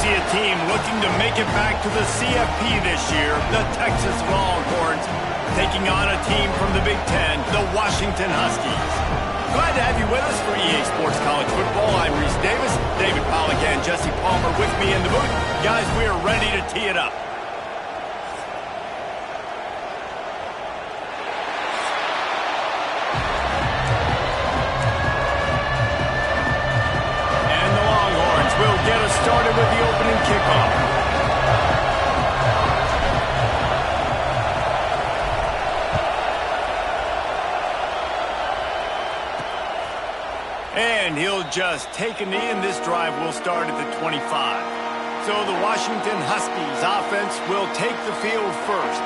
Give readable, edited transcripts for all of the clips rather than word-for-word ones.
see a team looking to make it back to the CFP this year, the Texas Longhorns, taking on a team from the Big Ten, the Washington Huskies. Glad to have you with us for EA Sports College Football. I'm Reese Davis, David Pollack and Jesse Palmer with me in the booth. Guys, we are ready to tee it up. Will get us started with the opening kickoff. And he'll just take a knee, and this drive will start at the 25. So the Washington Huskies offense will take the field first.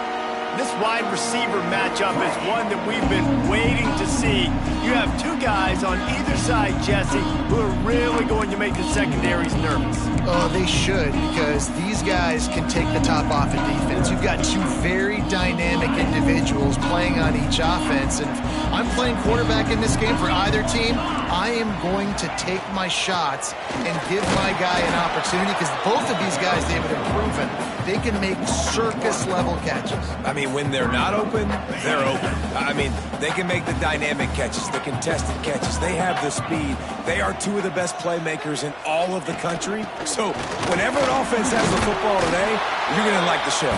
This wide receiver matchup is one that we've been waiting to see. You have two guys on either side, Jesse, who are really going to make the secondaries nervous. Oh, they should, because these guys can take the top off of defense. You've got two very dynamic individuals playing on each offense, and if I'm playing quarterback in this game for either team, I am going to take my shots and give my guy an opportunity, because both of these guys, David, have proven they can make circus-level catches. I mean, when they're not open, they're open. I mean, they can make the dynamic catches, the contested catches. They have the speed. They are two of the best playmakers in all of the country. So whenever an offense has the football today, you're going to like the show.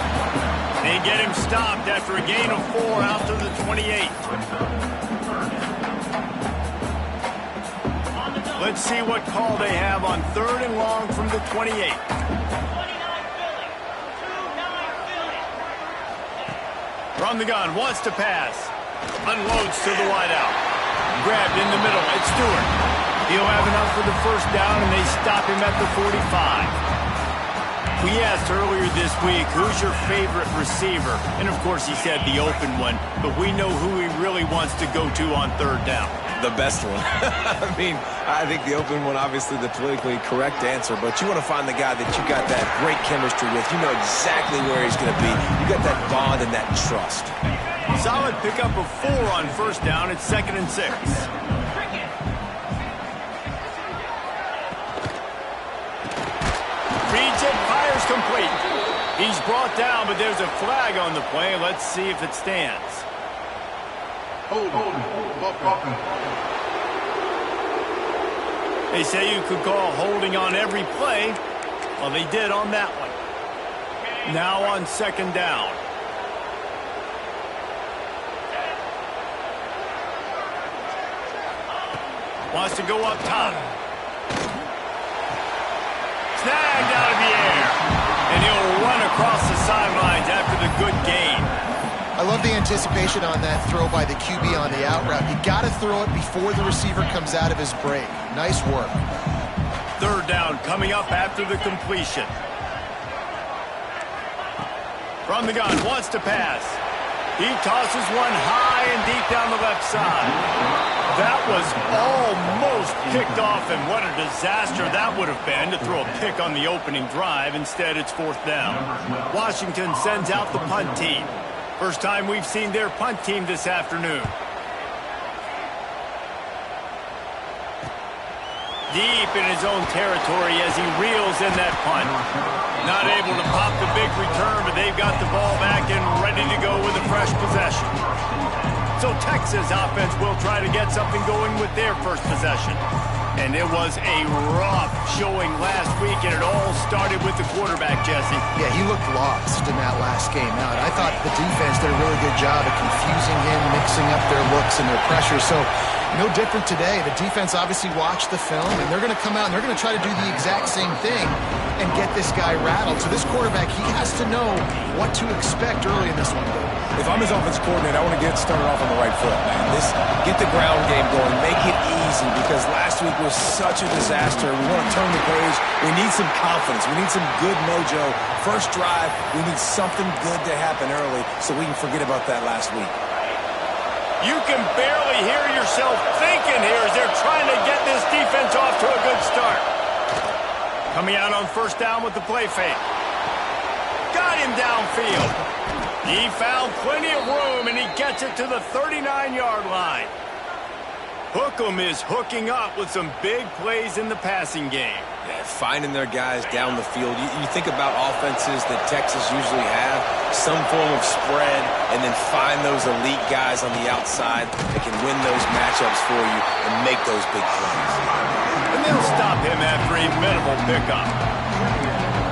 They get him stopped after a gain of 4 out to the 28. Let's see what call they have on 3rd and long from the 28. From the gun, wants to pass. Unloads to the wideout. Grabbed in the middle. It's Stewart. He'll have enough for the first down, and they stop him at the 45. We asked earlier this week, who's your favorite receiver? And, of course, he said the open one. But we know who he really wants to go to on 3rd down. The best one. I mean, I think the open one, obviously the politically correct answer, but you want to find the guy that you got that great chemistry with. You know exactly where he's going to be. You got that bond and that trust. Solid pickup of 4 on 1st down. It's 2nd and 6. Reads it, fires complete. He's brought down, but there's a flag on the play. Let's see if it stands. They say you could call holding on every play. Well, they did on that one. Now on 2nd down. Wants to go up top. Snagged out of the air. And he'll run across the sidelines after the good gain. I love the anticipation on that throw by the QB on the out route. You got to throw it before the receiver comes out of his break. Nice work. 3rd down coming up after the completion. From the gun, wants to pass. He tosses one high and deep down the left side. That was almost picked off, and what a disaster that would have been to throw a pick on the opening drive. Instead, it's 4th down. Washington sends out the punt team. First time we've seen their punt team this afternoon. Deep in his own territory as he reels in that punt. Not able to pop the big return, but they've got the ball back and ready to go with a fresh possession. So Texas offense will try to get something going with their first possession. And it was a rough showing last week, and it all started with the quarterback, Jesse. Yeah, he looked lost in that last game out. I thought the defense did a really good job of confusing him, mixing up their looks and their pressure. So no different today. The defense obviously watched the film, and they're going to come out and they're going to try to do the exact same thing and get this guy rattled. So this quarterback, he has to know what to expect early in this one. If I'm his offensive coordinator, I want to get started off on the right foot, man. Get the ground game going, make it easy, because last week was such a disaster. We want to turn the page. We need some confidence. We need some good mojo. First drive, we need something good to happen early so we can forget about that last week. You can barely hear yourself thinking here as they're trying to get this defense off to a good start. Coming out on 1st down with the play fake. Got him downfield. He found plenty of room, and he gets it to the 39-yard line. Hookem is hooking up with some big plays in the passing game. Yeah, finding their guys down the field. You think about offenses that Texas usually have, some form of spread, and then find those elite guys on the outside that can win those matchups for you and make those big plays. And they'll stop him after a minimal pickup.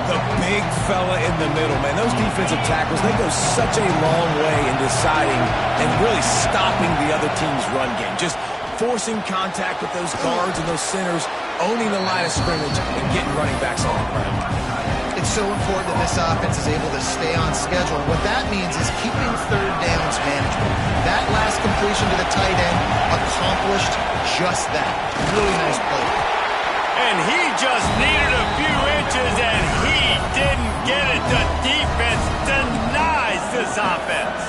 The big fella in the middle, man. Those defensive tackles, they go such a long way in deciding and really stopping the other team's run game. Just forcing contact with those guards and those centers, owning the line of scrimmage, and getting running backs on the ground. It's so important that this offense is able to stay on schedule. What that means is keeping third downs manageable. That last completion to the tight end accomplished just that. Really nice play. And he just needed a few inches, and he didn't get it. The defense denies this offense.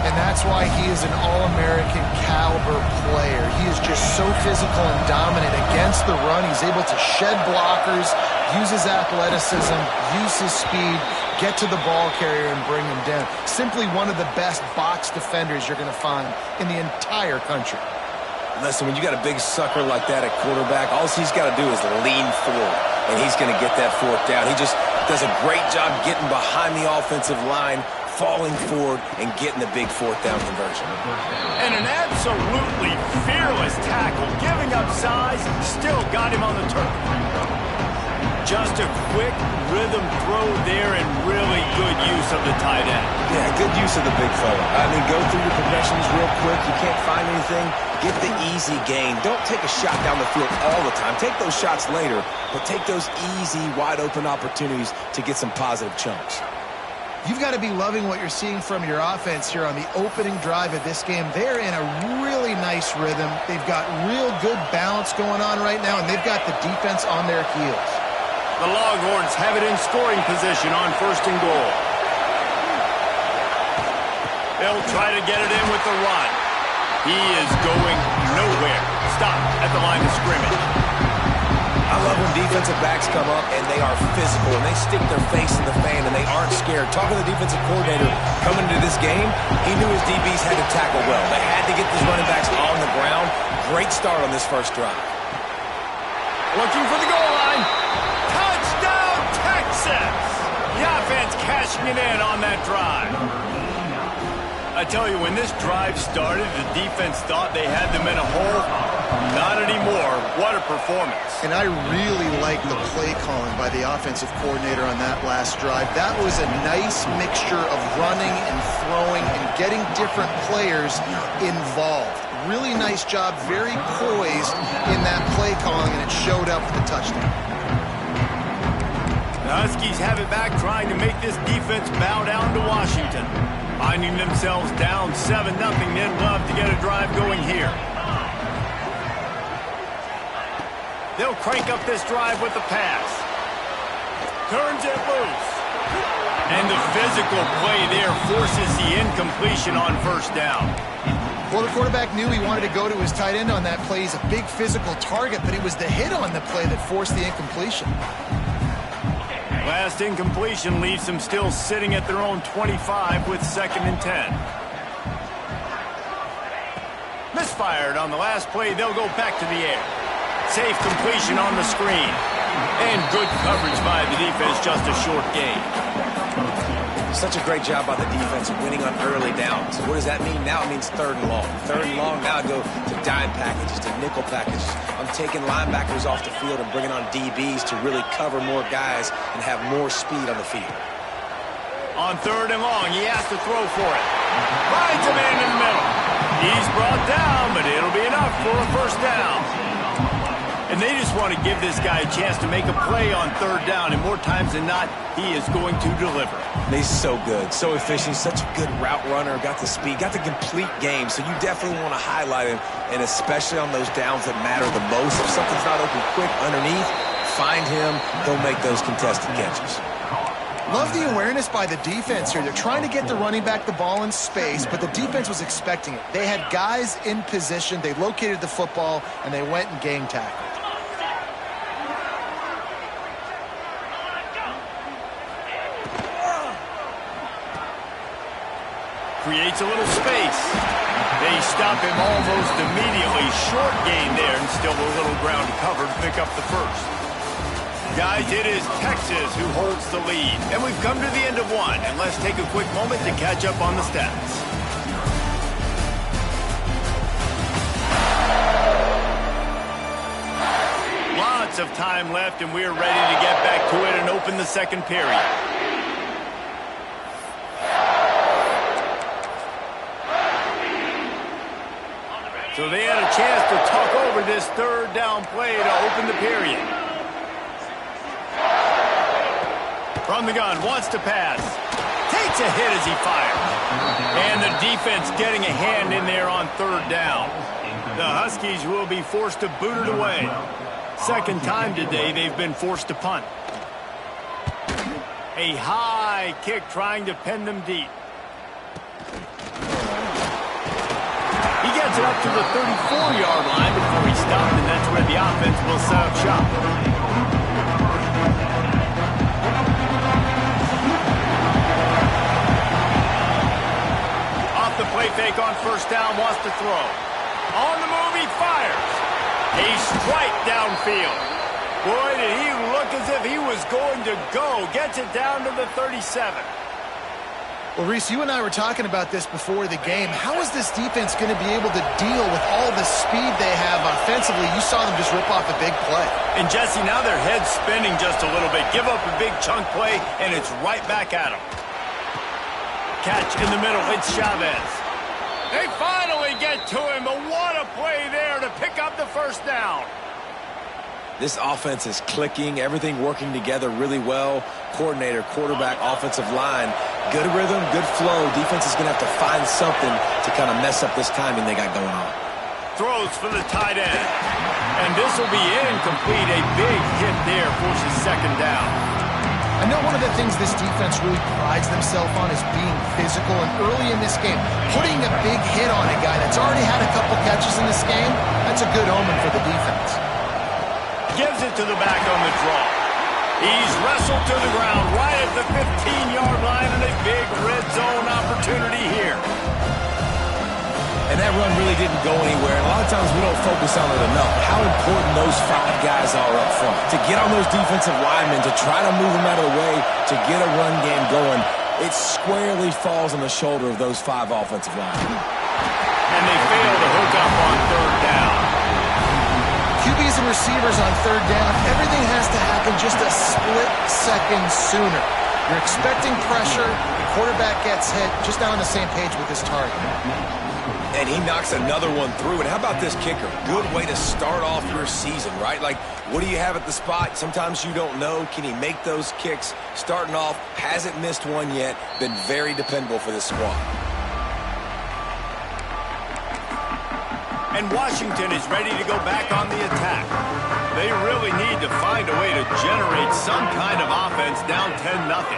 And that's why he is an All-American caliber player. He is just so physical and dominant against the run. He's able to shed blockers, use his athleticism, use his speed, get to the ball carrier and bring him down. Simply one of the best box defenders you're going to find in the entire country. Listen, when you got a big sucker like that at quarterback, all he's got to do is lean forward, and he's going to get that fourth down. He just does a great job getting behind the offensive line, falling forward, and getting the big fourth down conversion. And an absolutely fearless tackle, giving up size, still got him on the turf. Just a quick rhythm throw there and really good use of the tight end. Yeah, good use of the big fella. I mean, go through your progressions real quick. You can't find anything. Get the easy gain. Don't take a shot down the field all the time. Take those shots later, but take those easy, wide-open opportunities to get some positive chunks. You've got to be loving what you're seeing from your offense here on the opening drive of this game. They're in a really nice rhythm. They've got real good balance going on right now, and they've got the defense on their heels. The Longhorns have it in scoring position on 1st and goal. They'll try to get it in with the run. He is going nowhere. Stop at the line of scrimmage. I love when defensive backs come up and they are physical and they stick their face in the fan and they aren't scared. Talking to the defensive coordinator coming into this game, he knew his DBs had to tackle well. They had to get these running backs on the ground. Great start on this first drive. Looking for the goal line. Touchdown, Texas! The offense cashing it in on that drive. I tell you, when this drive started, the defense thought they had them in a hole. Not anymore. What a performance. And I really like the play calling by the offensive coordinator on that last drive. That was a nice mixture of running and throwing and getting different players involved. Really nice job, very poised in that play calling, and it showed up with the touchdown. The Huskies have it back, trying to make this defense bow down to Washington. Finding themselves down 7-0, they'd love to get a drive going here. They'll crank up this drive with the pass. Turns it loose. And the physical play there forces the incompletion on 1st down. Well, the quarterback knew he wanted to go to his tight end on that play. He's a big physical target, but it was the hit on the play that forced the incompletion. Last incompletion leaves them still sitting at their own 25 with 2nd and 10. Misfired on the last play. They'll go back to the air. Safe completion on the screen. And good coverage by the defense, just a short gain. Such a great job by the defense of winning on early downs. What does that mean? Now it means 3rd and long. 3rd and long, now I go to dime packages, to nickel packages. I'm taking linebackers off the field and bringing on DBs to really cover more guys and have more speed on the field. On 3rd and long, he has to throw for it. Finds a man in the middle. He's brought down, but it'll be enough for a 1st down. And they just want to give this guy a chance to make a play on 3rd down, and more times than not, he is going to deliver. He's so good, so efficient, such a good route runner, got the speed, got the complete game, so you definitely want to highlight him, and especially on those downs that matter the most. If something's not open quick underneath, find him, he'll make those contested catches. Love the awareness by the defense here. They're trying to get the running back the ball in space, but the defense was expecting it. They had guys in position, they located the football, and they went and gang tackled. Creates a little space. They stop him almost immediately. Short gain there, and still a little ground to cover to pick up the 1st. Guys, it is Texas who holds the lead. And we've come to the end of one. And let's take a quick moment to catch up on the stats. Lots of time left, and we're ready to get back to it and open the second period. So they had a chance to talk over this third down play to open the period. From the gun, wants to pass. Takes a hit as he fires. And the defense getting a hand in there on third down. The Huskies will be forced to boot it away. Second time today they've been forced to punt. A high kick trying to pin them deep. He gets it up to the 34-yard line before he stopped, and that's where the offense will set up shop. Off the play fake on first down, wants to throw. On the move, he fires. A strike downfield. Boy, did he look as if he was going to go. Gets it down to the 37. Well, Reese, you and I were talking about this before the game. How is this defense going to be able to deal with all the speed they have offensively? You saw them just rip off a big play. And, Jesse, now their head's spinning just a little bit. Give up a big chunk play, and it's right back at them. Catch in the middle. It's Chavez. They finally get to him, but what a play there to pick up the first down. This offense is clicking, everything working together really well. Coordinator, quarterback, offensive line, good rhythm, good flow. Defense is going to have to find something to kind of mess up this timing they got going on. Throws for the tight end. And this will be incomplete. A big hit there forces second down. I know one of the things this defense really prides themselves on is being physical, and early in this game, putting a big hit on a guy that's already had a couple catches in this game, that's a good omen for the defense. Gives it to the back on the draw. He's wrestled to the ground right at the 15-yard line, and a big red zone opportunity here. And that run really didn't go anywhere. And a lot of times we don't focus on it enough. How important those five guys are up front. To get on those defensive linemen, to try to move them out of the way, to get a run game going, it squarely falls on the shoulder of those five offensive linemen. And they fail to hook up on third down. QBs and receivers on third down, everything has to happen just a split second sooner. You're expecting pressure, the quarterback gets hit, just not on the same page with his target. And he knocks another one through. And how about this kicker? Good way to start off your season, right? Like, what do you have at the spot? Sometimes you don't know. Can he make those kicks? Starting off, hasn't missed one yet. Been very dependable for this squad. And Washington is ready to go back on the attack. They really need to find a way to generate some kind of offense down 10-0.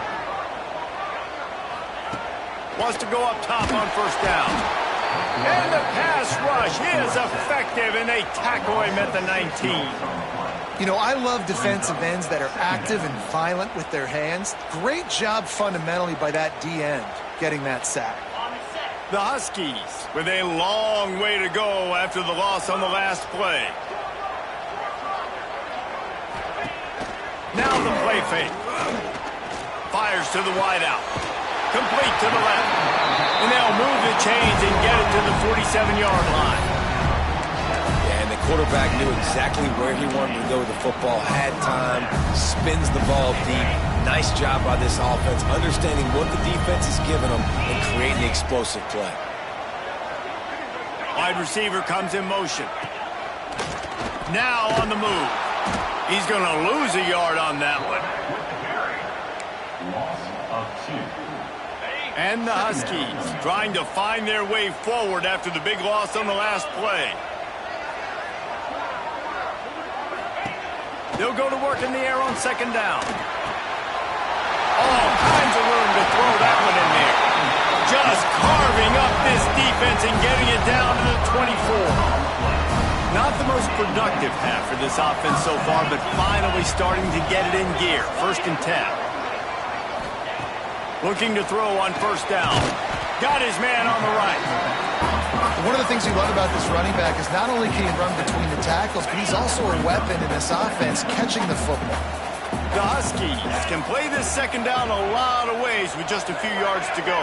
Wants to go up top on first down. And the pass rush is effective, and they tackle him at the 19. You know, I love defensive ends that are active and violent with their hands. Great job fundamentally by that D-end getting that sack. The Huskies with a long way to go after the loss on the last play. Now the play fake. Fires to the wideout. Complete to the left. And they'll move the chains and get it to the 47-yard line. Yeah, and the quarterback knew exactly where he wanted to go with the football, had time, spins the ball deep. Nice job by this offense, understanding what the defense is giving them and creating the explosive play. Wide receiver comes in motion. Now on the move. He's going to lose a yard on that one. Loss of 2. And the Huskies trying to find their way forward after the big loss on the last play. They'll go to work in the air on second down. All kinds of room to throw that one in there. Just carving up this defense and getting it down to the 24. Not the most productive half for this offense so far, but finally starting to get it in gear. 1st and 10. Looking to throw on first down. Got his man on the right. One of the things we love about this running back is not only can he run between the tackles, but he's also a weapon in this offense catching the football. The Huskies can play this second down a lot of ways with just a few yards to go.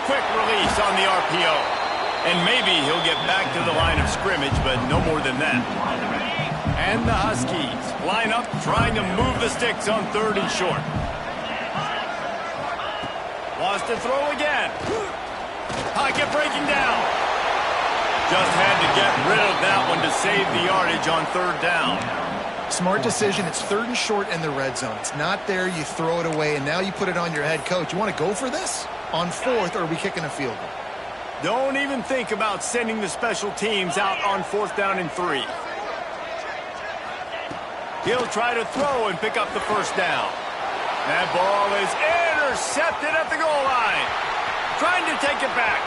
Quick release on the RPO. And maybe he'll get back to the line of scrimmage, but no more than that. And the Huskies line up trying to move the sticks on 3rd and short. Wants to throw again. Pocket breaking down. Just had to get rid of that one to save the yardage on 3rd down. Smart decision. It's 3rd and short in the red zone. It's not there. You throw it away, and now you put it on your head coach. You want to go for this? On 4th, or are we kicking a field goal? Don't even think about sending the special teams out on 4th down and 3. He'll try to throw and pick up the 1st down. That ball is intercepted at the goal line. Trying to take it back.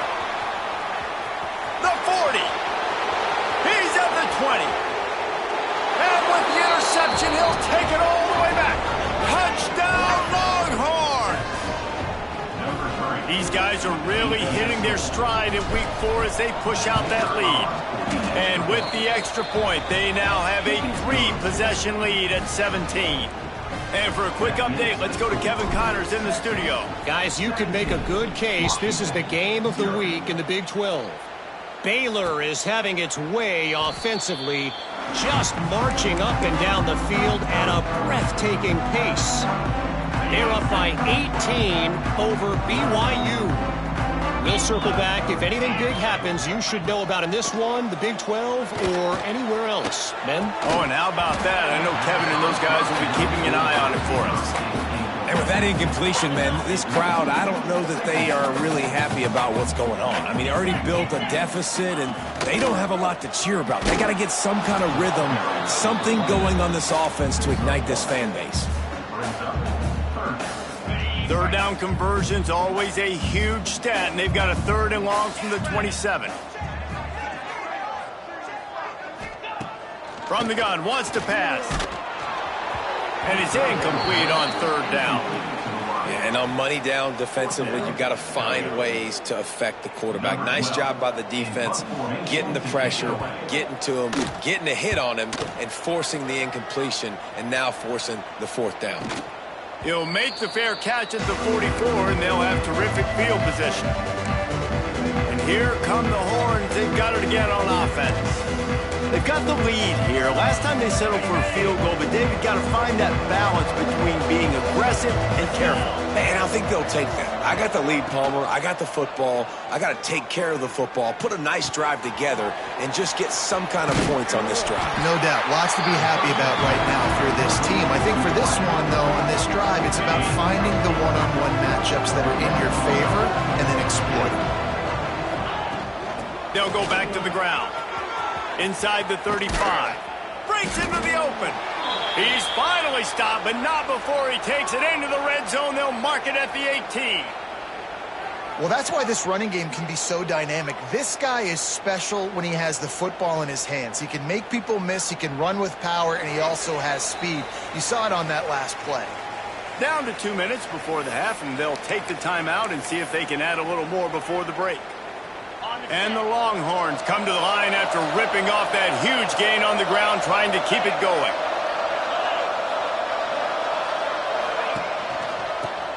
The 40. He's at the 20. And with the interception, he'll take it all the way back. Touchdown, Longhorns! These guys are really hitting their stride in week 4 as they push out that lead. And with the extra point, they now have a 3-possession lead at 17. And for a quick update, let's go to Kevin Connors in the studio. Guys, you could make a good case. This is the game of the week in the Big 12. Baylor is having its way offensively, just marching up and down the field at a breathtaking pace. They're up by 18 over BYU. We'll circle back. If anything big happens, you should know about in this one, the Big 12, or anywhere else. Men? Oh, and how about that? I know Kevin and those guys will be keeping an eye on it for us. And with that incompletion, man, this crowd, I don't know that they are really happy about what's going on. I mean, they already built a deficit, and they don't have a lot to cheer about. They got to get some kind of rhythm, something going on this offense to ignite this fan base. 3rd down conversion's always a huge stat, and they've got a 3rd and long from the 27. From the gun, wants to pass. And it's incomplete on 3rd down. Yeah, and on money down defensively, you've got to find ways to affect the quarterback. Nice job by the defense, getting the pressure, getting to him, getting a hit on him, and forcing the incompletion, and now forcing the 4th down. He'll make the fair catch at the 44, and they'll have terrific field position. And here come the Horns. They've got it again on offense. They've got the lead here. Last time they settled for a field goal, but David got to find that balance between being aggressive and careful. Man, I think they'll take that. I got the lead, Palmer. I got the football. I got to take care of the football, put a nice drive together, and just get some kind of points on this drive. No doubt. Lots to be happy about right now for this team. I think for this one, though, on this drive, it's about finding the one-on-one matchups that are in your favor and then exploit them. They'll go back to the ground. Inside the 35. Breaks into the open. He's finally stopped, but not before he takes it into the red zone. They'll mark it at the 18. Well, that's why this running game can be so dynamic. This guy is special when he has the football in his hands. He can make people miss, he can run with power, and he also has speed. You saw it on that last play. Down to 2 minutes before the half, and they'll take the timeout and see if they can add a little more before the break. And the Longhorns come to the line after ripping off that huge gain on the ground, trying to keep it going.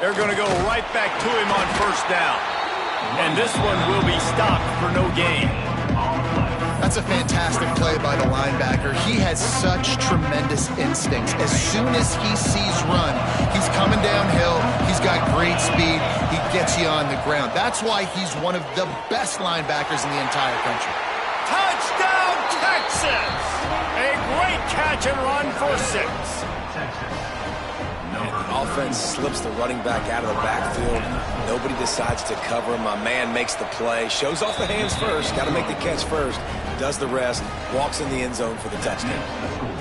They're going to go right back to him on 1st down. And this one will be stopped for no gain. That's a fantastic play by the linebacker. He has such tremendous instincts. As soon as he sees run, he's coming downhill. He's got great speed. He gets you on the ground. That's why he's one of the best linebackers in the entire country. Touchdown, Texas! A great catch and run for 6. The offense slips the running back out of the backfield. Nobody decides to cover him. My man makes the play. Shows off the hands first. Got to make the catch first. Does the rest. Walks in the end zone for the touchdown.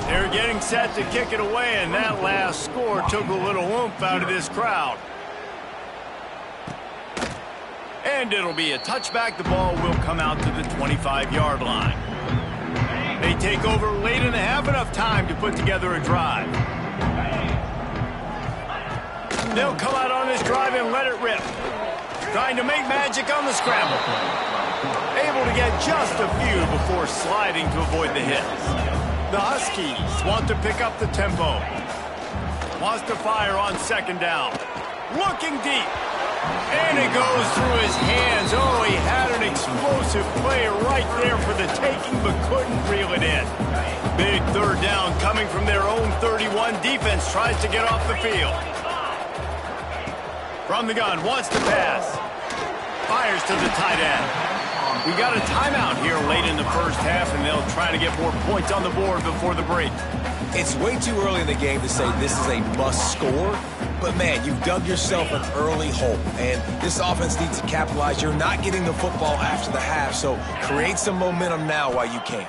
They're getting set to kick it away, and that last score took a little oomph out of this crowd. And it'll be a touchback. The ball will come out to the 25-yard line. They take over late in the half, enough time to put together a drive. They'll come out on this drive and let it rip. Trying to make magic on the scramble. Able able to get just a few before sliding to avoid the hits. The Huskies want to pick up the tempo. Wants to fire on second down. Looking deep. And it goes through his hands. Oh, he had an explosive play right there for the taking, but couldn't reel it in. Big third down coming from their own 31. Defense tries to get off the field. From the gun, wants to pass. Fires to the tight end. We got a timeout here late in the first half, and they'll try to get more points on the board before the break. It's way too early in the game to say this is a must score, but man, you've dug yourself an early hole, and this offense needs to capitalize. You're not getting the football after the half, so create some momentum now while you can.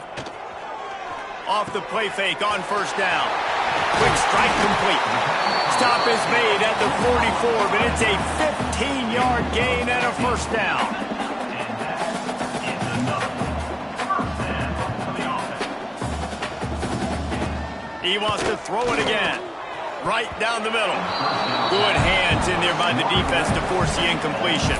Off the play fake on first down. Quick strike complete. Stop is made at the 44, but it's a 15-yard gain and a first down. He wants to throw it again. Right down the middle. Good hands in there by the defense to force the incompletion.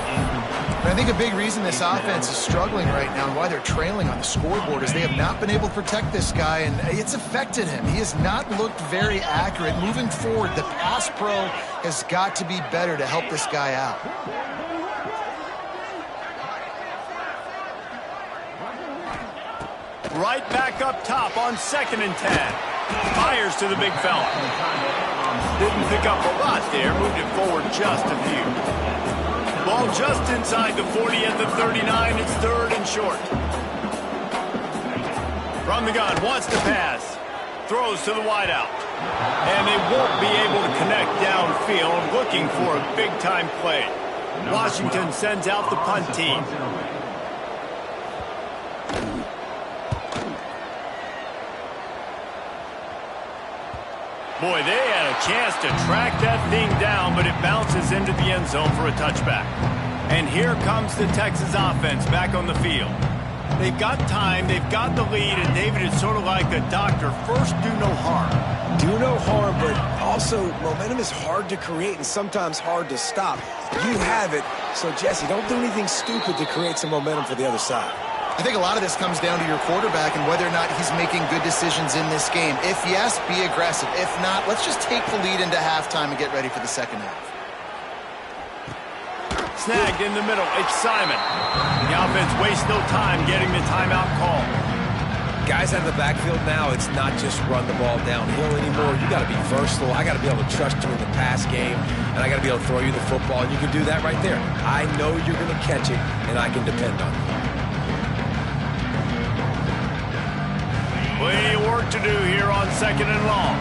I think a big reason this offense is struggling right now and why they're trailing on the scoreboard is they have not been able to protect this guy, and it's affected him. He has not looked very accurate. Moving forward, the pass pro has got to be better to help this guy out. Right back up top on 2nd and 10. Fires to the big fella. Didn't pick up a lot there. Moved it forward just a few. Ball just inside the 40 at the 39. It's 3rd and short. From the gun, wants to pass. Throws to the wideout. And they won't be able to connect downfield, looking for a big-time play. Washington sends out the punt team. Boy, they had a chance to track that thing down, but it bounces into the end zone for a touchback. And here comes the Texas offense back on the field. They've got time, they've got the lead, and David is sort of like a doctor. First, do no harm. Do no harm, but also momentum is hard to create and sometimes hard to stop. You have it, so Jesse, don't do anything stupid to create some momentum for the other side. I think a lot of this comes down to your quarterback and whether or not he's making good decisions in this game. If yes, be aggressive. If not, let's just take the lead into halftime and get ready for the second half. Snagged in the middle, it's Simon. The offense wastes no time getting the timeout call. Guys out of the backfield now, it's not just run the ball downhill anymore. You got to be versatile. I got to be able to trust you in the pass game, and I got to be able to throw you the football, and you can do that right there. I know you're going to catch it, and I can depend on you. Plenty of work to do here on 2nd and long.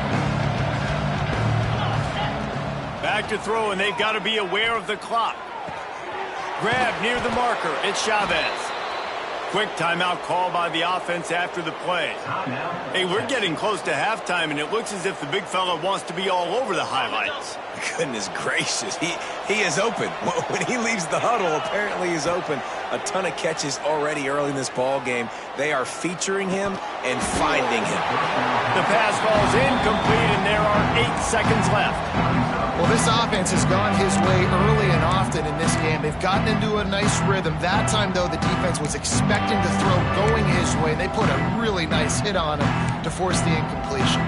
Back to throw, and they've got to be aware of the clock. Grab near the marker. It's Chavez. Quick timeout call by the offense after the play. Hey, we're getting close to halftime, and it looks as if the big fella wants to be all over the highlights. Goodness gracious, he is open. When he leaves the huddle, apparently he's open. A ton of catches already early in this ball game. They are featuring him and finding him. The pass ball's incomplete, and there are 8 seconds left. Well, this offense has gone his way early and often in this game. They've gotten into a nice rhythm. That time, though, the defense was expecting to throw going his way. They put a really nice hit on him to force the incompletion.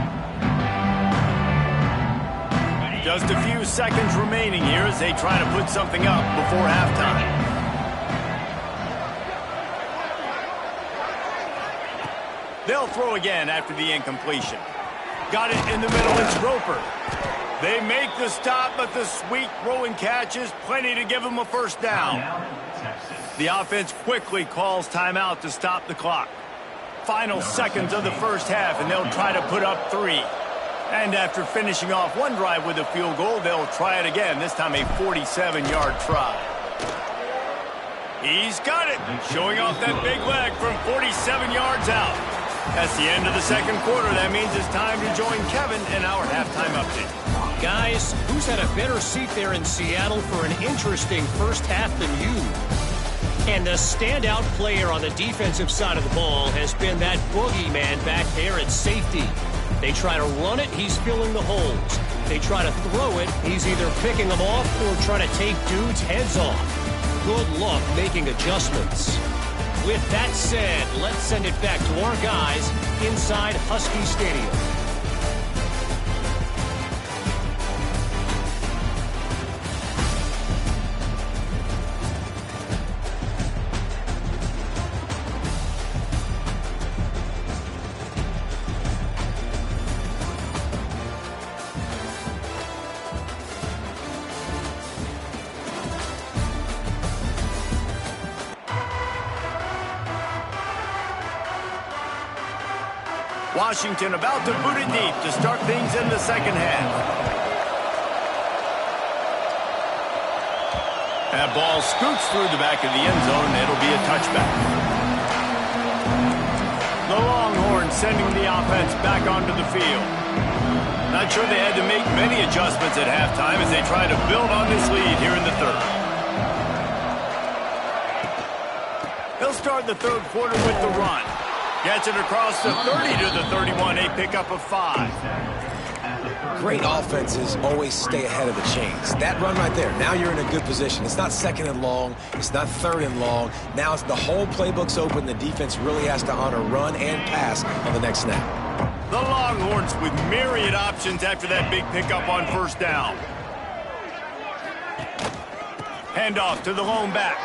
Just a few seconds remaining here as they try to put something up before halftime. They'll throw again after the incompletion. Got it in the middle. It's Roper. They make the stop, but the sweet throwing catch is plenty to give them a first down. The offense quickly calls timeout to stop the clock. Final seconds of the first half, and they'll try to put up 3. And after finishing off one drive with a field goal, they'll try it again, this time a 47-yard try. He's got it, showing off that big leg from 47 yards out. That's the end of the second quarter. That means it's time to join Kevin in our halftime update. Guys, who's had a better seat there in Seattle for an interesting first half than you? And the standout player on the defensive side of the ball has been that boogeyman back there at safety. They try to run it, he's filling the holes. They try to throw it, he's either picking them off or trying to take dudes' heads off. Good luck making adjustments. With that said, let's send it back to our guys inside Husky Stadium. Washington about to boot it deep to start things in the second half. That ball scoots through the back of the end zone. It'll be a touchback. The Longhorns sending the offense back onto the field. Not sure they had to make many adjustments at halftime as they try to build on this lead here in the third. They'll start the third quarter with the run. Gets it across the 30 to the 31, a pickup of 5. Great offenses always stay ahead of the chains. That run right there, now you're in a good position. It's not second and long. It's not third and long. Now it's the whole playbook's open. The defense really has to honor run and pass on the next snap. The Longhorns with myriad options after that big pickup on first down. Handoff to the lone back.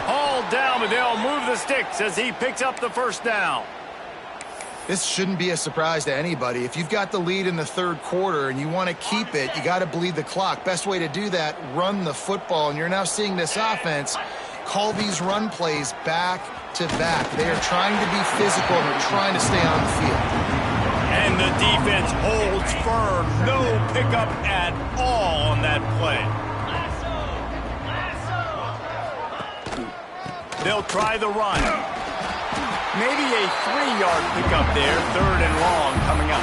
Hauled down, but they'll move the sticks as he picks up the first down. This shouldn't be a surprise to anybody. If you've got the lead in the third quarter and you want to keep it, you got to bleed the clock. Best way to do that, run the football. And you're now seeing this offense call these run plays back to back. They are trying to be physical and they're trying to stay on the field. And the defense holds firm. No pickup at all on that play. They'll try the run. Maybe a 3-yard pickup there. Third and long coming up.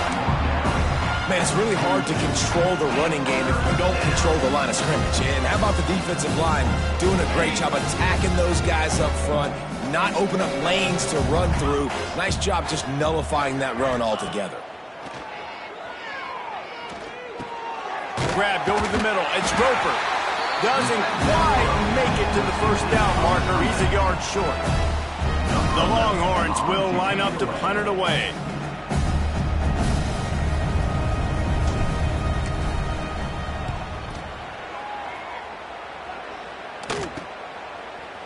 Man, it's really hard to control the running game if you don't control the line of scrimmage. And how about the defensive line doing a great job attacking those guys up front, not open up lanes to run through. Nice job just nullifying that run altogether. Grabbed over the middle. It's Roper. Doesn't quite make it to the first down marker. He's a yard short. The Longhorns will line up to punt it away.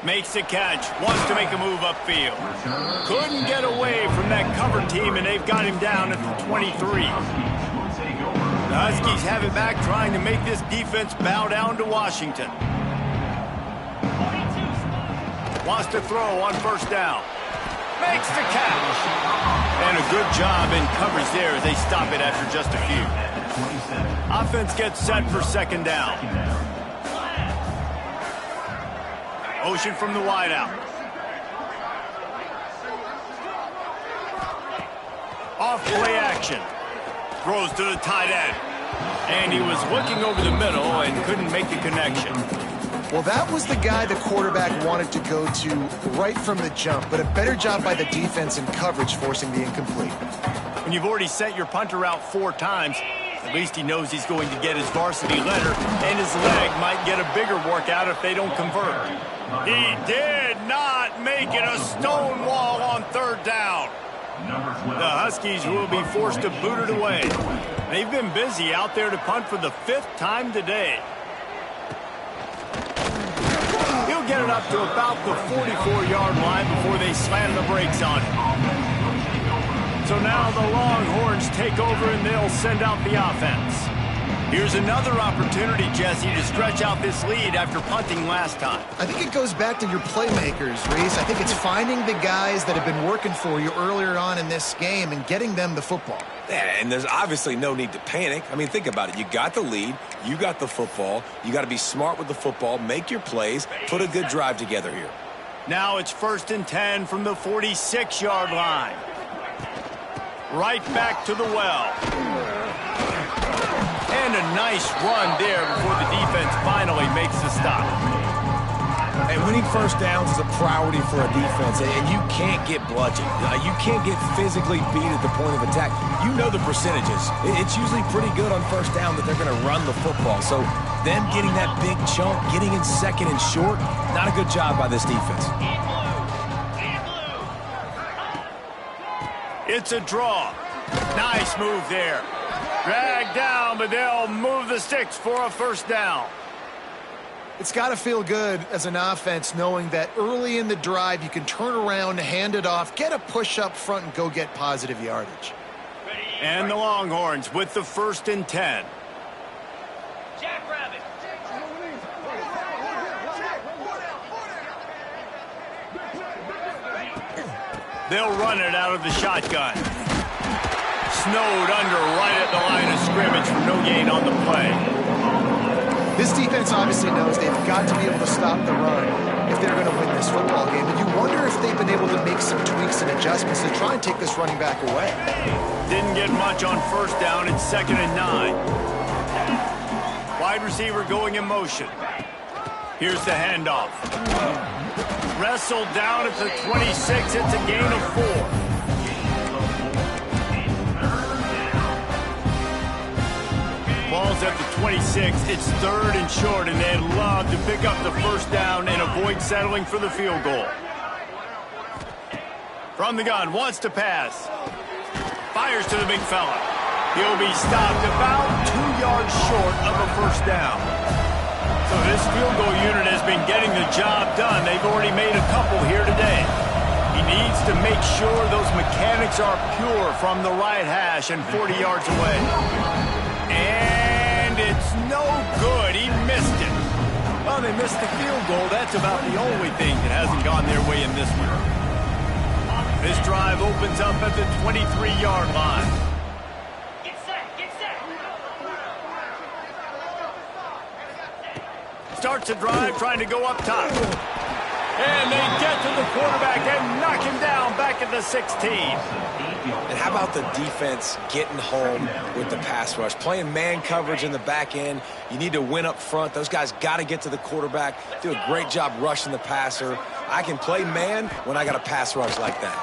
Makes the catch. Wants to make a move upfield. Couldn't get away from that cover team, and they've got him down at the 23. The Huskies have it back, trying to make this defense bow down to Washington. Wants to throw on first down. Makes the catch. And a good job in coverage there as they stop it after just a few. Offense gets set for second down. Motion from the wideout. Off play action. Throws to the tight end. And he was looking over the middle and couldn't make the connection. Well, that was the guy the quarterback wanted to go to right from the jump, but a better job by the defense in coverage forcing the incomplete. When you've already sent your punter out 4 times, at least he knows he's going to get his varsity letter, and his leg might get a bigger workout if they don't convert. He did not make it a stone wall on third down. The Huskies will be forced to boot it away. They've been busy out there to punt for the 5th time today. He'll get it up to about the 44-yard line before they slam the brakes on it. So now the Longhorns take over and they'll send out the offense. Here's another opportunity, Jesse, to stretch out this lead after punting last time. I think it goes back to your playmakers, Reese. I think it's finding the guys that have been working for you earlier on in this game and getting them the football. Yeah, and there's obviously no need to panic. I mean, think about it. You got the lead. You got the football. You got to be smart with the football, make your plays, put a good drive together here. Now it's 1st and 10 from the 46-yard line. Right back to the well. And a nice run there before the defense finally makes the stop. And winning first downs is a priority for a defense, and you can't get bludgeoned. You can't get physically beat at the point of attack. You know the percentages. It's usually pretty good on first down that they're going to run the football. So them getting that big chunk, getting in second and short, not a good job by this defense. It's a draw. Nice move there. Dragged down, but they'll move the sticks for a first down. It's got to feel good as an offense knowing that early in the drive you can turn around, hand it off, get a push up front, and go get positive yardage. And the Longhorns with the 1st and 10. Jackrabbit. They'll run it out of the shotgun. Snowed under right at the line of scrimmage for no gain on the play. This defense obviously knows they've got to be able to stop the run if they're going to win this football game. And you wonder if they've been able to make some tweaks and adjustments to try and take this running back away. Didn't get much on first down. It's 2nd and 9. Wide receiver going in motion. Here's the handoff. Wrestled down at the 26. It's a gain of 4. Ball's at the 26. It's 3rd and short, and they'd love to pick up the first down and avoid settling for the field goal. From the gun, wants to pass. Fires to the big fella. He'll be stopped about 2 yards short of a first down. So this field goal unit has been getting the job done. They've already made a couple here today. He needs to make sure those mechanics are pure from the right hash and 40 yards away. And it's no good. He missed it. Well, they missed the field goal. That's about the only thing that hasn't gone their way in this one. This drive opens up at the 23-yard line. Get set. Get set. Starts a drive trying to go up top. And they get to the quarterback and knock him down back at the 16. And how about the defense getting home with the pass rush? Playing man coverage in the back end. You need to win up front. Those guys got to get to the quarterback. Do a great job rushing the passer. I can play man when I got a pass rush like that.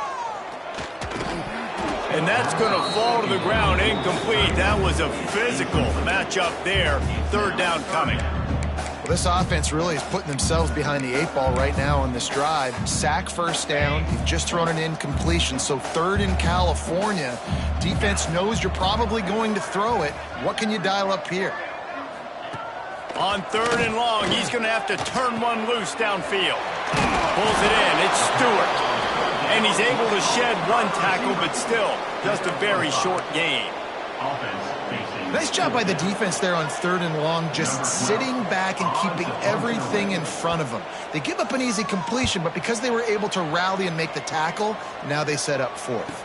And that's going to fall to the ground incomplete. That was a physical matchup there. 3rd down coming. Well, this offense really is putting themselves behind the 8 ball right now on this drive. Sack first down. You've just thrown an incompletion, so 3rd in California. Defense knows you're probably going to throw it. What can you dial up here? On 3rd and long, he's going to have to turn one loose downfield. Pulls it in. It's Stewart. And he's able to shed one tackle, but still just a very short gain. Nice job by the defense there on 3rd and long, just sitting back and keeping everything in front of them. They give up an easy completion, but because they were able to rally and make the tackle, now they set up 4th.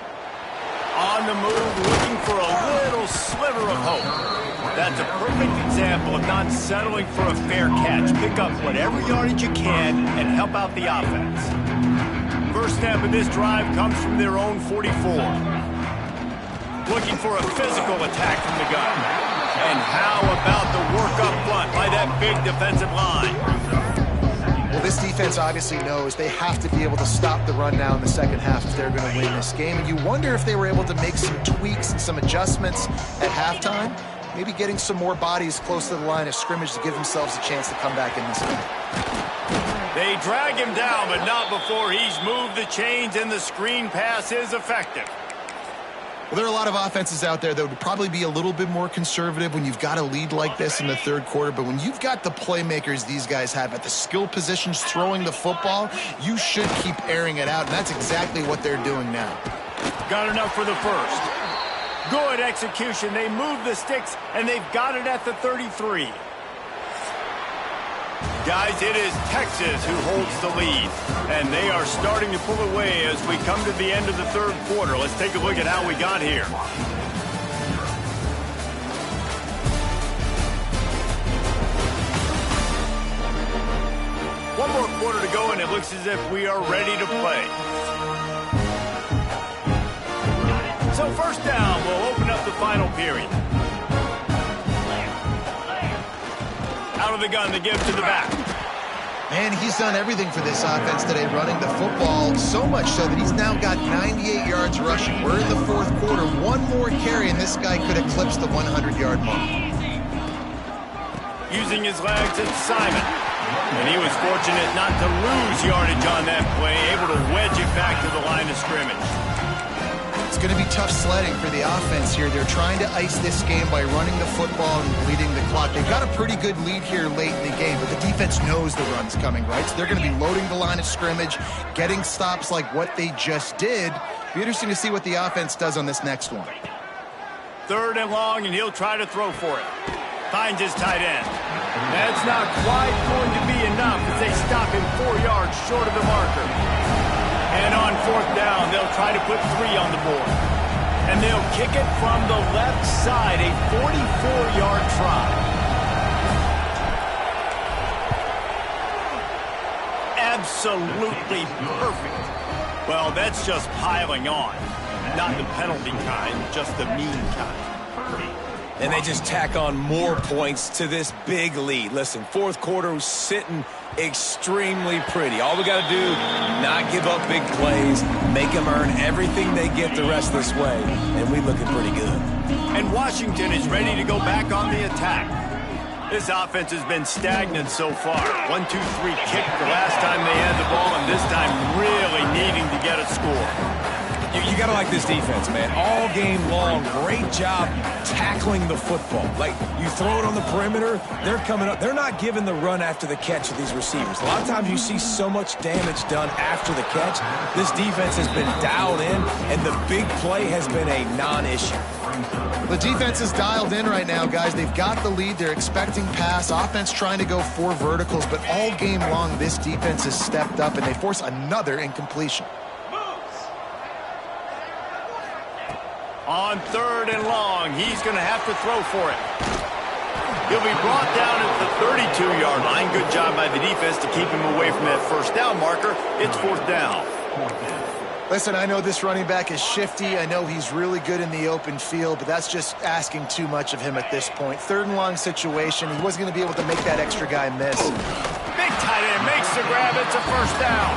On the move, looking for a little sliver of hope. That's a perfect example of not settling for a fair catch. Pick up whatever yardage you can and help out the offense. First snap of this drive comes from their own 44. Looking for a physical attack from the gun. And how about the work up front by that big defensive line? Well, this defense obviously knows they have to be able to stop the run now in the second half if they're going to win this game. And you wonder if they were able to make some tweaks and some adjustments at halftime. Maybe getting some more bodies close to the line of scrimmage to give themselves a chance to come back in this game. They drag him down, but not before he's moved the chains and the screen pass is effective. Well, there are a lot of offenses out there that would probably be a little bit more conservative when you've got a lead like this in the 3rd quarter. But when you've got the playmakers these guys have at the skill positions throwing the football, you should keep airing it out. And that's exactly what they're doing now. Got enough for the first. Good execution. They move the sticks, and they've got it at the 33. Guys, it is Texas who holds the lead, and they are starting to pull away as we come to the end of the 3rd quarter. Let's take a look at how we got here. One more quarter to go, and it looks as if we are ready to play. So first down, we'll open up the final period. Out of the gun to give to the back. Man, he's done everything for this offense today, running the football, so much so that he's now got 98 yards rushing. We're in the 4th quarter. One more carry, and this guy could eclipse the 100-yard mark. Using his legs, it's Simon. And he was fortunate not to lose yardage on that play, able to wedge it back to the line of scrimmage. It's going to be tough sledding for the offense here. They're trying to ice this game by running the football and bleeding the clock. They've got a pretty good lead here late in the game, but the defense knows the run's coming, right? So they're going to be loading the line of scrimmage, getting stops like what they just did. Be interesting to see what the offense does on this next one. 3rd and long, and he'll try to throw for it. Finds his tight end. That's not quite going to be enough as they stop him 4 yards short of the marker. And on 4th down, they'll try to put 3 on the board. And they'll kick it from the left side, a 44-yard try. Absolutely perfect. Well, that's just piling on. Not the penalty kind, just the mean kind. And they just tack on more points to this big lead. Listen, 4th quarter was sitting extremely pretty. All we got to do, not give up big plays, make them earn everything they get the rest of this way, and we looking pretty good. And Washington is ready to go back on the attack. This offense has been stagnant so far. 1-2-3 kick the last time they had the ball, and this time really needing to get a score. You got to like this defense, man. All game long, great job tackling the football. Like, you throw it on the perimeter, they're coming up. They're not giving the run after the catch of these receivers. A lot of times you see so much damage done after the catch. This defense has been dialed in, and the big play has been a non-issue. The defense is dialed in right now, guys. They've got the lead. They're expecting pass. Offense trying to go 4 verticals, but all game long, this defense has stepped up, and they force another incompletion. On 3rd and long, he's going to have to throw for it. He'll be brought down at the 32-yard line. Good job by the defense to keep him away from that 1st down marker. It's 4th down. Listen, I know this running back is shifty. I know he's really good in the open field, but that's just asking too much of him at this point. 3rd and long situation. He wasn't going to be able to make that extra guy miss. Big tight end makes the grab. It's a 1st down.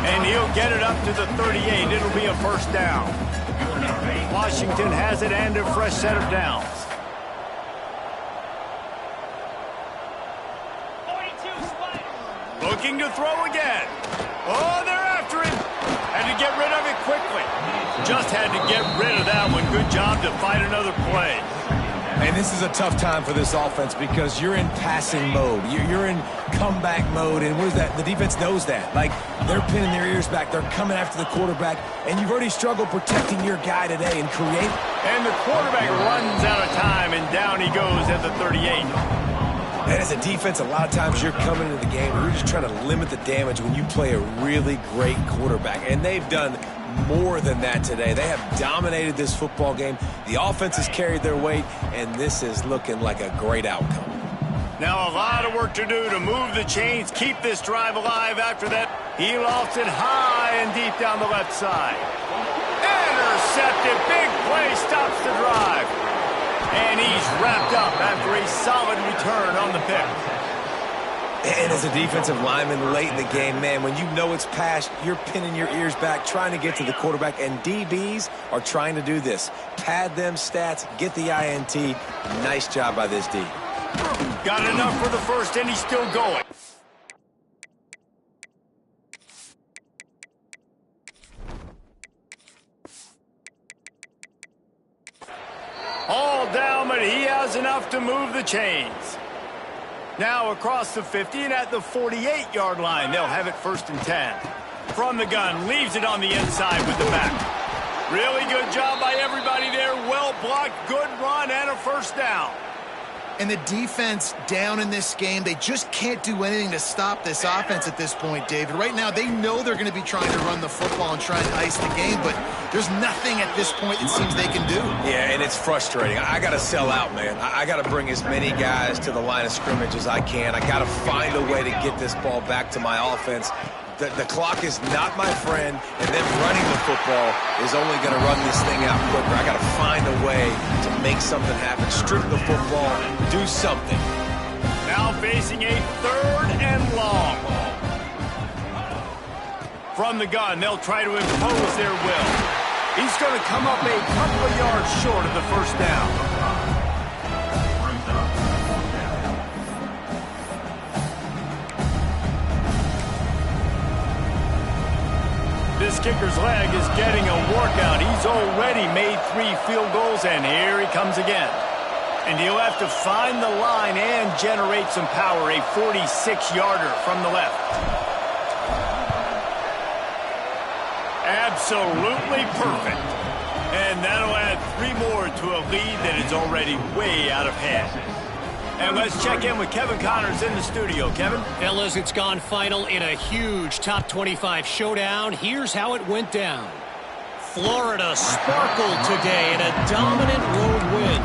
And he'll get it up to the 38. It'll be a 1st down. Washington has it and a fresh set of downs. 42 Spider. Looking to throw again. Oh, they're after him. Had to get rid of it quickly. Just had to get rid of that one. Good job to fight another play. And this is a tough time for this offense because you're in passing mode. You're in comeback mode, and what is that? The defense knows that. Like, they're pinning their ears back. They're coming after the quarterback, and you've already struggled protecting your guy today and create. And the quarterback runs out of time, and down he goes at the 38. And as a defense, a lot of times you're coming into the game, you're just trying to limit the damage when you play a really great quarterback. And they've done more than that today. They have dominated this football game. The offense has carried their weight, and this is looking like a great outcome. Now a lot of work to do to move the chains, keep this drive alive after that. He lofts it high and deep down the left side. Intercepted. Big play stops the drive. And he's wrapped up after a solid return on the pick. And as a defensive lineman late in the game, man, when you know it's past, you're pinning your ears back, trying to get to the quarterback, and DBs are trying to do this. Pad them stats, get the INT. Nice job by this D. Got enough for the 1st, and he's still going. All down, but he has enough to move the chains. Now across the 50 and at the 48-yard line, they'll have it 1st and 10. From the gun, leaves it on the inside with the back. Really good job by everybody there. Well blocked, good run, and a 1st down. And the defense down in this game, they just can't do anything to stop this offense at this point, David. Right now, they know they're going to be trying to run the football and try to ice the game, but there's nothing at this point it seems they can do. Yeah, and it's frustrating. I got to sell out, man. I got to bring as many guys to the line of scrimmage as I can. I got to find a way to get this ball back to my offense. The clock is not my friend, and then running the football is only going to run this thing out quicker. I got to find a way to make something happen, strip the football, do something. Now facing a 3rd and long. From the gun, they'll try to impose their will. He's going to come up a couple of yards short of the 1st down. This kicker's leg is getting a workout. He's already made 3 field goals, and here he comes again. And he'll have to find the line and generate some power, a 46-yarder from the left. Absolutely perfect. And that'll add 3 more to a lead that is already way out of hand. And let's check in with Kevin Connors in the studio. Kevin? Fellas, it's gone final in a huge top 25 showdown. Here's how it went down. Florida sparkled today in a dominant road win.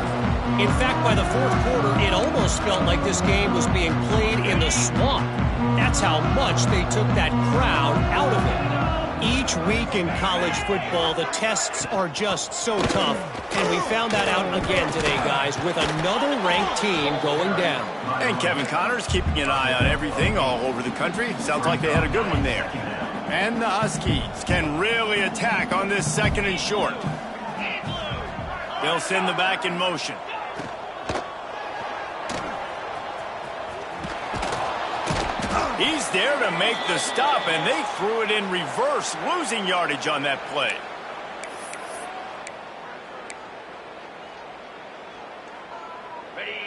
In fact, by the fourth quarter, it almost felt like this game was being played in the swamp. That's how much they took that crowd out of it. Each week in college football, the tests are just so tough. And we found that out again today, guys, with another ranked team going down. And Kevin Connors keeping an eye on everything all over the country. Sounds like they had a good one there. And the Huskies can really attack on this 2nd and short. They'll send the back in motion. He's there to make the stop, and they threw it in reverse, losing yardage on that play.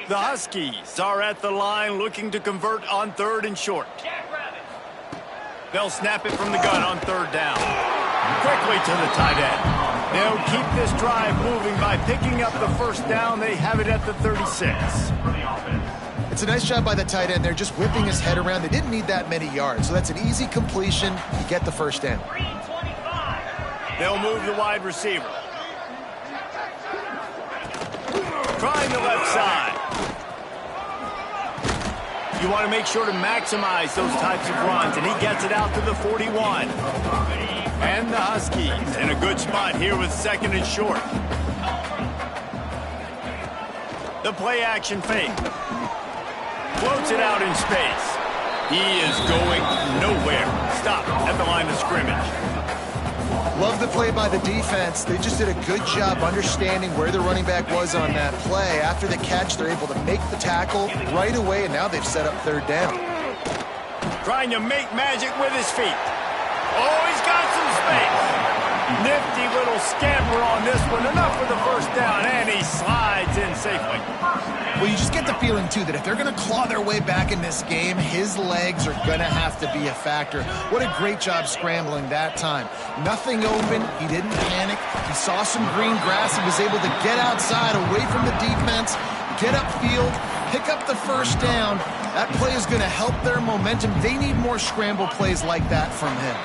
The Huskies are at the line looking to convert on 3rd and short. They'll snap it from the gun on 3rd down. Quickly to the tight end. They'll keep this drive moving by picking up the 1st down. They have it at the 36. It's a nice job by the tight end. They're just whipping his head around. They didn't need that many yards, so that's an easy completion. You get the 1st down. They'll move the wide receiver. Trying the left side. You want to make sure to maximize those types of runs, and he gets it out to the 41. And the Huskies in a good spot here with 2nd and short. The play action fake. Floats it out in space. He is going nowhere. Stop at the line of scrimmage. Love the play by the defense. They just did a good job understanding where the running back was on that play. After the catch, they're able to make the tackle right away, and now they've set up 3rd down. Trying to make magic with his feet. Oh, he's got some space. Nifty little scamper on this one. Enough for the 1st down, and he slides in safely. Well, you just get the feeling, too, that if they're going to claw their way back in this game, his legs are going to have to be a factor. What a great job scrambling that time. Nothing open. He didn't panic. He saw some green grass and was able to get outside, away from the defense, get upfield, pick up the 1st down. That play is going to help their momentum. They need more scramble plays like that from him.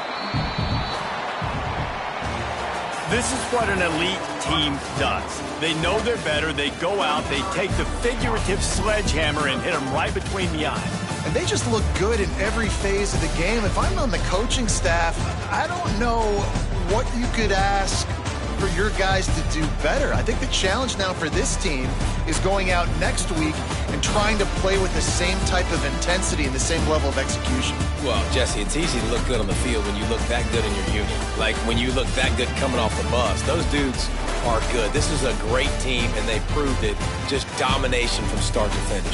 This is what an elite team does. They know they're better. They go out. They take the figurative sledgehammer and hit them right between the eyes. And they just look good in every phase of the game. If I'm on the coaching staff, I don't know what you could ask for your guys to do better. I think the challenge now for this team is going out next week and trying to play with the same type of intensity and the same level of execution. Well, Jesse, it's easy to look good on the field when you look that good in your unit. Like when you look that good coming off the bus. Those dudes are good. This is a great team, and they proved it. Just domination from start to finish.